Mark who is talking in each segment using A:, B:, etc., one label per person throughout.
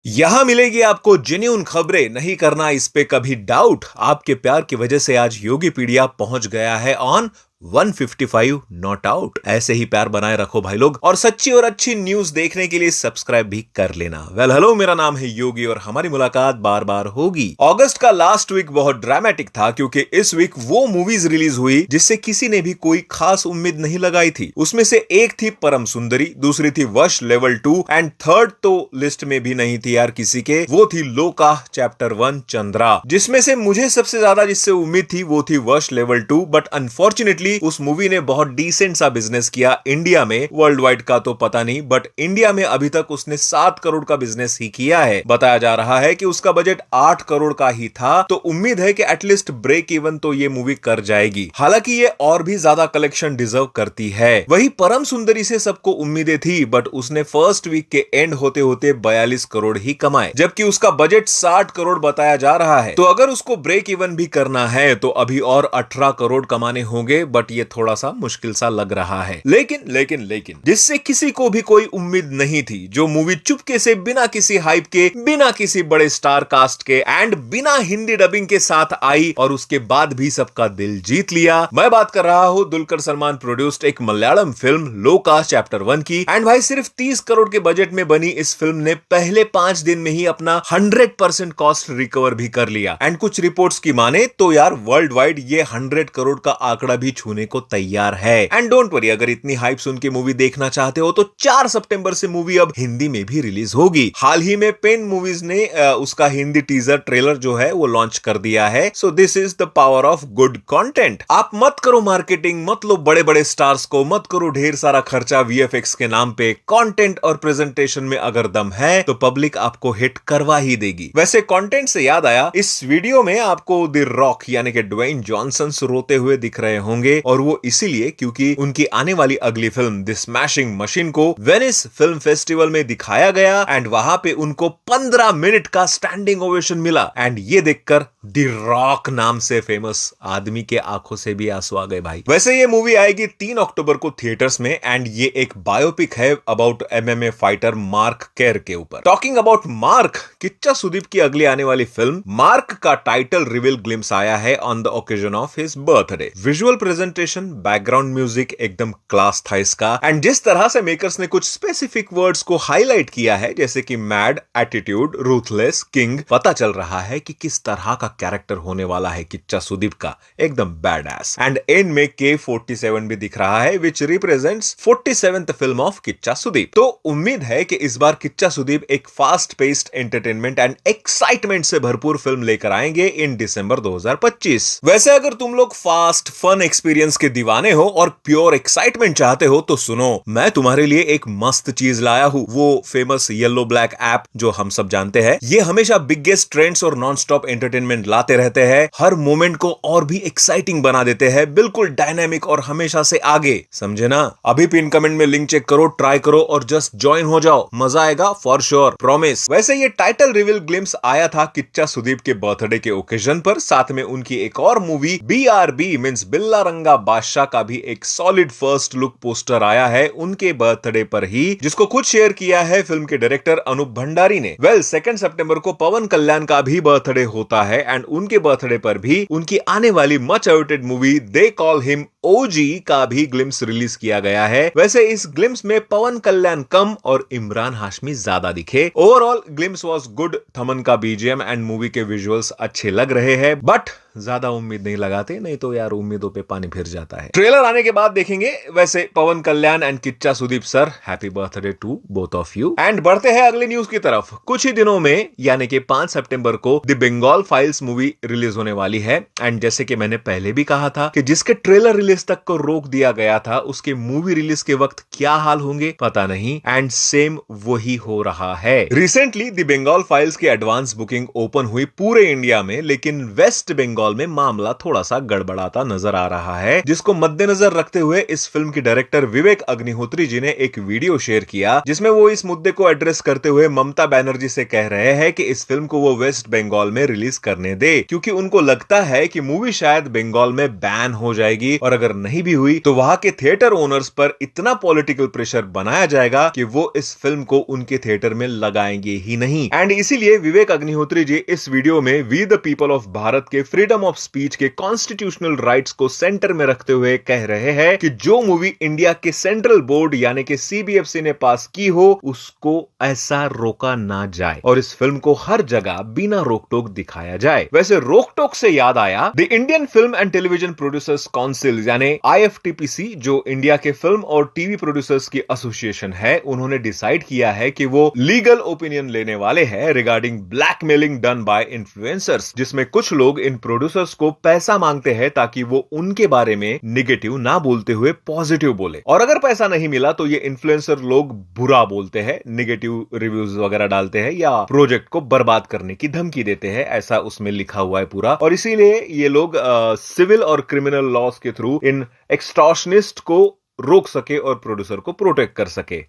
A: यहां मिलेगी आपको जेन्युइन खबरें, नहीं करना इस पे कभी डाउट। आपके प्यार की वजह से आज योगी पीडिया पहुंच गया है ऑन 155 नॉट आउट। ऐसे ही प्यार बनाए रखो भाई लोग, और सच्ची और अच्छी न्यूज देखने के लिए सब्सक्राइब भी कर लेना। वेल हेलो, मेरा नाम है योगी और हमारी मुलाकात बार बार होगी। अगस्त का लास्ट वीक बहुत ड्रामेटिक था क्योंकि इस वीक वो मूवीज रिलीज हुई जिससे किसी ने भी कोई खास उम्मीद नहीं लगाई थी। उसमें से एक थी परम सुंदरी, दूसरी थी वश लेवल 2 एंड थर्ड तो लिस्ट में भी नहीं थी यार किसी के, वो थी लोका चैप्टर 1 चंद्रा। जिसमें से मुझे सबसे ज्यादा जिससे उम्मीद थी वो थी वश लेवल 2, बट अनफॉर्चुनेटली उस मूवी ने बहुत डिसेंट सा बिजनेस किया इंडिया में। वर्ल्ड वाइड का तो पता नहीं, बट इंडिया में अभी तक उसने 7 करोड़ का बिजनेस ही किया है। बताया जा रहा है कि उसका बजट 8 करोड़ का ही था, तो उम्मीद है कि एटलीस्ट ब्रेक इवन तो ये मूवी कर जाएगी। हालांकि ये और भी ज्यादा कलेक्शन डिजर्व करती है। वही परम सुंदरी से सबको उम्मीदें थी, बट उसने फर्स्ट वीक के एंड होते होते 42 करोड़ ही कमाए, जबकि उसका बजट 60 करोड़ बताया जा रहा है। तो अगर उसको ब्रेक इवन भी करना है तो अभी और 18 करोड़ कमाने होंगे, बट ये थोड़ा सा मुश्किल सा लग रहा है। लेकिन जिससे किसी को भी कोई उम्मीद नहीं थी, जो मूवी चुपके से बिना किसी हाइप के, बिना किसी बड़े स्टार कास्ट के एंड बिना हिंदी डबिंग के साथ आई और उसके बाद भी सबका दिल जीत लिया। मैं बात कर रहा हूं दुलकर सलमान प्रोड्यूस्ड एक मलयालम फिल्म लोका चैप्टर 1 की। एंड भाई सिर्फ 30 करोड़ के बजट में बनी इस फिल्म ने पहले 5 दिन में ही अपना 100% कॉस्ट रिकवर भी कर लिया। एंड कुछ रिपोर्ट्स की माने तो यार वर्ल्ड वाइड ये 100 करोड़ का आंकड़ा भी छूने को तैयार है। एंड डोंट वरी, अगर इतनी हाइप सुन के मूवी देखना चाहते हो तो 4 सितंबर से मूवी अब हिंदी में भी रिलीज होगी। हाल ही में पेन मूवीज ने उसका हिंदी टीजर ट्रेलर जो है वो लॉन्च कर दिया है। So this is the power of good content. आप मत करो मार्केटिंग, मत लो बड़े बड़े स्टार्स को, मत करो ढेर सारा खर्चा वीएफएक्स के नाम पे। कंटेंट और प्रेजेंटेशन में अगर दम है तो पब्लिक आपको हिट करवा ही देगी। वैसे कंटेंट से याद आया, इस वीडियो में आपको द रॉक यानी कि ड्वेन जॉनसन रोते हुए दिख रहे होंगे, और वो इसीलिए क्योंकि उनकी आने वाली अगली फिल्म द स्मैशिंग मशीन को वेनिस फिल्म फेस्टिवल में दिखाया गया एंड वहां पे उनको 15 मिनट का स्टैंडिंग ओवेशन मिला। एंड ये देखकर द रॉक नाम से फेमस आदमी के आंखों से भी आंसू आ गए भाई। वैसे ये मूवी आएगी 3 अक्टूबर को थिएटर्स में एंड ये एक बायोपिक है अबाउट एमएमए फाइटर मार्क केर के ऊपर। Talking about Mark, Kichcha Sudeep की अगली आने वाली फिल्म मार्क का टाइटल रिवील ग्लिम्स आया है on the occasion of his birthday. Visual presentation, background music एकदम क्लास था इसका। एंड जिस तरह से मेकर्स ने कुछ स्पेसिफिक वर्ड्स को हाईलाइट किया है जैसे कि मैड, एटीट्यूड, रूथलेस, किंग, पता चल रहा है कि किस तरह का कैरेक्टर होने वाला है किच्चा सुदीप का, एकदम बैडएस। एंड एंड में K47 भी दिख रहा है विच रिप्रेजेंट्स 47th फिल्म ऑफ किच्चा सुदीप। तो उम्मीद है कि इस बार किच्चा सुदीप एक fast paced entertainment and excitement से भरपूर फिल्म लेकर आएंगे इन दिसंबर 2025। वैसे अगर तुम लोग फास्ट फन एक्सपीरियंस के दीवाने हो और प्योर एक्साइटमेंट चाहते हो तो सुनो, मैं तुम्हारे लिए एक मस्त चीज लाया हूं। वो फेमस येलो ब्लैक ऐप जो हम सब जानते हैं, ये हमेशा बिगेस्ट ट्रेंड्स और नॉन स्टॉप एंटरटेनमेंट लाते रहते हैं, हर मोमेंट को और भी एक्साइटिंग बना देते हैं, बिल्कुल डायनामिक और हमेशा से आगे, समझे ना। अभी पिन कमेंट में लिंक चेक करो, ट्राई करो और जस्ट ज्वाइन हो जाओ, मजा आएगा फॉर श्योर, प्रॉमिस। वैसे ये टाइटल रिवील ग्लिम्स आया था किच्चा सुदीप के बर्थडे के ओकेजन पर, साथ में उनकी एक और मूवी BRB मींस बिल्ला रंगा बादशाह का भी एक सॉलिड फर्स्ट लुक पोस्टर आया है उनके बर्थडे पर ही, जिसको खुद शेयर किया है फिल्म के डायरेक्टर अनूप भंडारी ने। वेल 2 सितंबर को पवन कल्याण का भी बर्थडे होता है एंड उनके बर्थडे पर भी उनकी आने वाली much awaited movie they call him OG का भी ग्लिम्स रिलीज किया गया है। वैसे इस ग्लिम्स में पवन कल्याण कम और इमरान हाशमी ज्यादा दिखे। Overall glimpse was good. Thaman का BGM एंड मूवी के विजुअल्स अच्छे लग रहे हैं, बट ज्यादा उम्मीद नहीं लगाते, नहीं तो यार उम्मीदों पे पानी फिर जाता है। ट्रेलर आने के बाद देखेंगे। वैसे Pawan Kalyan and Kichcha Sudeep sir, happy birthday to both of you. And बढ़ते हैं अगली न्यूज की तरफ। कुछ ही दिनों में यानी कि 5 सितंबर को the Bengal files movie release होने वाली है। एंड जैसे कि मैंने पहले भी कहा था कि जिसके ट्रेलर रिलीज तक को रोक दिया गया था, उसके मूवी रिलीज के वक्त क्या हाल होंगे पता नहीं। एंड सेम वही हो रहा है। रिसेंटली द बंगाल फाइल्स की एडवांस बुकिंग ओपन हुई पूरे इंडिया में, लेकिन वेस्ट बंगाल में मामला थोड़ा सा गड़बड़ाता नजर आ रहा है, जिसको मद्देनजर रखते हुए इस फिल्म की डायरेक्टर विवेक अग्निहोत्री जी ने एक वीडियो शेयर किया, जिसमें वो इस मुद्दे को एड्रेस करते हुए ममता बनर्जी से कह रहे हैं कि इस फिल्म को वो वेस्ट बंगाल में रिलीज करने होने दे, क्योंकि उनको लगता है कि मूवी शायद बंगाल में बैन हो जाएगी और अगर नहीं भी हुई तो वहां के थिएटर ओनर्स पर इतना पॉलिटिकल प्रेशर बनाया जाएगा कि वो इस फिल्म को उनके थिएटर में लगाएंगे ही नहीं। एंड इसीलिए विवेक अग्निहोत्री जी इस वीडियो में we the people of Bharat के फ्रीडम ऑफ स्पीच के कॉन्स्टिट्यूशनल राइट्स को सेंटर में रखते हुए कह रहे हैं कि जो मूवी इंडिया के सेंट्रल बोर्ड यानी कि सीबीएफसी ने पास की हो उसको ऐसा रोका ना जाए और इस फिल्म को हर जगह बिना रोक टोक दिखाया जाए। वैसे रोक टोक से याद आया, the Indian film and television producers council यानी IFTPC, जो इंडिया के फिल्म और टीवी प्रोड्यूसर्स की एसोसिएशन है, उन्होंने डिसाइड किया है कि वो लीगल ओपिनियन लेने वाले हैं regarding blackmailing done by influencers, जिसमें कुछ लोग इन प्रोड्यूसर्स को पैसा मांगते हैं ताकि वो उनके बारे में निगेटिव ना बोलते हुए पॉजिटिव बोले, और अगर पैसा नहीं मिला तो ये इन्फ्लुएंसर लोग बुरा बोलते हैं, निगेटिव रिव्यूज वगैरह डालते हैं या प्रोजेक्ट को बर्बाद करने की धमकी देते हैं, ऐसा उसमें लिखा हुआ है पूरा। और इसीलिए ये लोग सिविल और क्रिमिनल लॉस के थ्रू इन एक्सटॉर्शनिस्ट को रोक सके और प्रोड्यूसर को प्रोटेक्ट कर सके।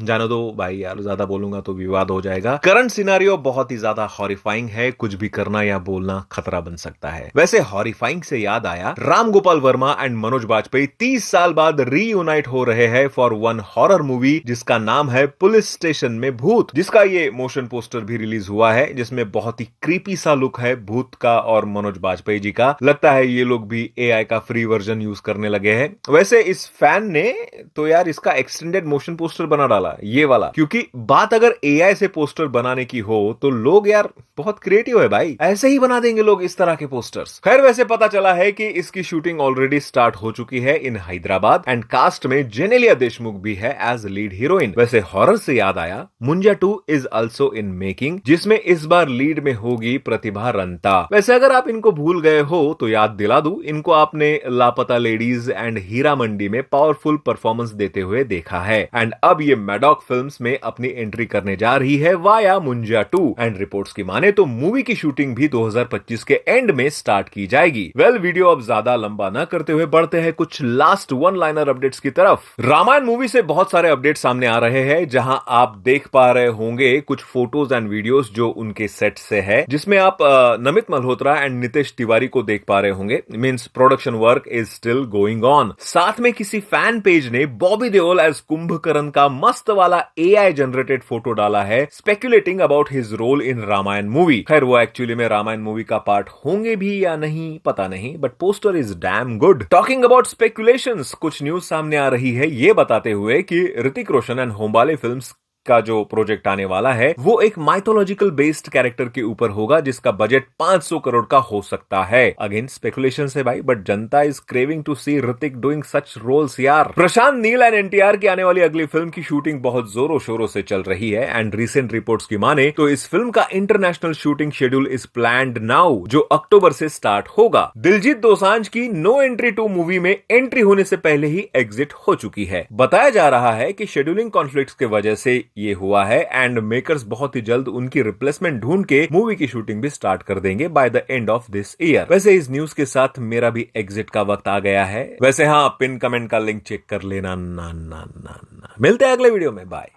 A: जानो दो भाई यार, ज्यादा बोलूंगा तो विवाद हो जाएगा। करंट सिनारियो बहुत ही ज्यादा हॉरिफाइंग है, कुछ भी करना या बोलना खतरा बन सकता है। वैसे हॉरिफाइंग से याद आया, राम गोपाल वर्मा एंड मनोज बाजपेयी 30 साल बाद रीयूनाइट हो रहे हैं फॉर वन हॉरर मूवी जिसका नाम है पुलिस स्टेशन में भूत, जिसका ये मोशन पोस्टर भी रिलीज हुआ है, जिसमें बहुत ही क्रीपी सा लुक है भूत का और मनोज बाजपेयी जी का। लगता है ये लोग भी AI का फ्री वर्जन यूज करने लगे हैं। वैसे इस फैन ने तो यार इसका एक्सटेंडेड मोशन पोस्टर बना डाला, ये वाला, क्योंकि बात अगर AI से पोस्टर बनाने की हो तो लोग यार बहुत क्रिएटिव है भाई, ऐसे ही बना देंगे लोग इस तरह के पोस्टर्स। खैर वैसे पता चला है कि इसकी शूटिंग ऑलरेडी स्टार्ट हो चुकी है इन हैदराबाद एंड कास्ट में जेनेलिया देशमुख भी है एज लीड हीरोइन। वैसे हॉरर से याद आया, मुंजा 2 इज ऑल्सो इन मेकिंग, जिसमें इस बार लीड में होगी प्रतिभा रंता। वैसे अगर आप इनको भूल गए हो तो याद दिला दूं, इनको आपने लापता लेडीज एंड हीरा मंडी में पावरफुल परफॉर्मेंस देते हुए देखा है एंड अब ये मैडॉक फिल्म्स में अपनी एंट्री करने जा रही है वाया मुंजा 2 एंड रिपोर्ट्स की माने तो मूवी की शूटिंग भी 2025 के एंड में स्टार्ट की जाएगी। वीडियो अब ज्यादा लंबा न करते हुए बढ़ते हैं कुछ लास्ट वन लाइनर अपडेट्स की तरफ। रामायण मूवी से बहुत सारे अपडेट सामने आ रहे हैं, जहां आप देख पा रहे होंगे कुछ फोटोज एंड वीडियोस जो उनके सेट से है, जिसमें आप नमित मल्होत्रा एंड नितेश तिवारी को देख पा रहे होंगे। Means production work is still going on. साथ में किसी फैन पेज ने बॉबी देओल एज कुंभकर्ण का मस्त वाला AI जनरेटेड फोटो डाला है, speculating about his role in Ramayana movie. खैर वो एक्चुअली में रामायण मूवी का पार्ट होंगे भी या नहीं पता नहीं, but poster is damn good. Talking about speculations, कुछ न्यूज सामने आ रही है ये बताते हुए कि ऋतिक रोशन एंड होमबाले फिल्म्स का जो प्रोजेक्ट आने वाला है वो एक माइथोलॉजिकल बेस्ड कैरेक्टर के ऊपर होगा जिसका बजट 500 करोड़ का हो सकता है। अगेन स्पेकुलेशन है भाई, बट जनता is craving to see Hrithik doing such roles यार। प्रशांत नील एंड NTR की आने वाली अगली फिल्म की शूटिंग बहुत जोरों शोरों से चल रही है एंड रिसेंट रिपोर्ट्स की माने तो इस फिल्म का international shooting schedule is planned now, जो अक्टूबर से स्टार्ट होगा। दिलजीत दोसांझ की नो एंट्री 2 मूवी में एंट्री होने से पहले ही एग्जिट हो चुकी है। बताया जा रहा है कि शेड्यूलिंग कॉन्फ्लिक्ट्स की वजह से ये हुआ है एंड मेकर्स बहुत ही जल्द उनकी रिप्लेसमेंट ढूंढ के मूवी की शूटिंग भी स्टार्ट कर देंगे by the end of this year. वैसे इस न्यूज के साथ मेरा भी एग्जिट का वक्त आ गया है। वैसे हाँ, पिन कमेंट का लिंक चेक कर लेना। ना ना ना ना, मिलते हैं अगले वीडियो में, बाय।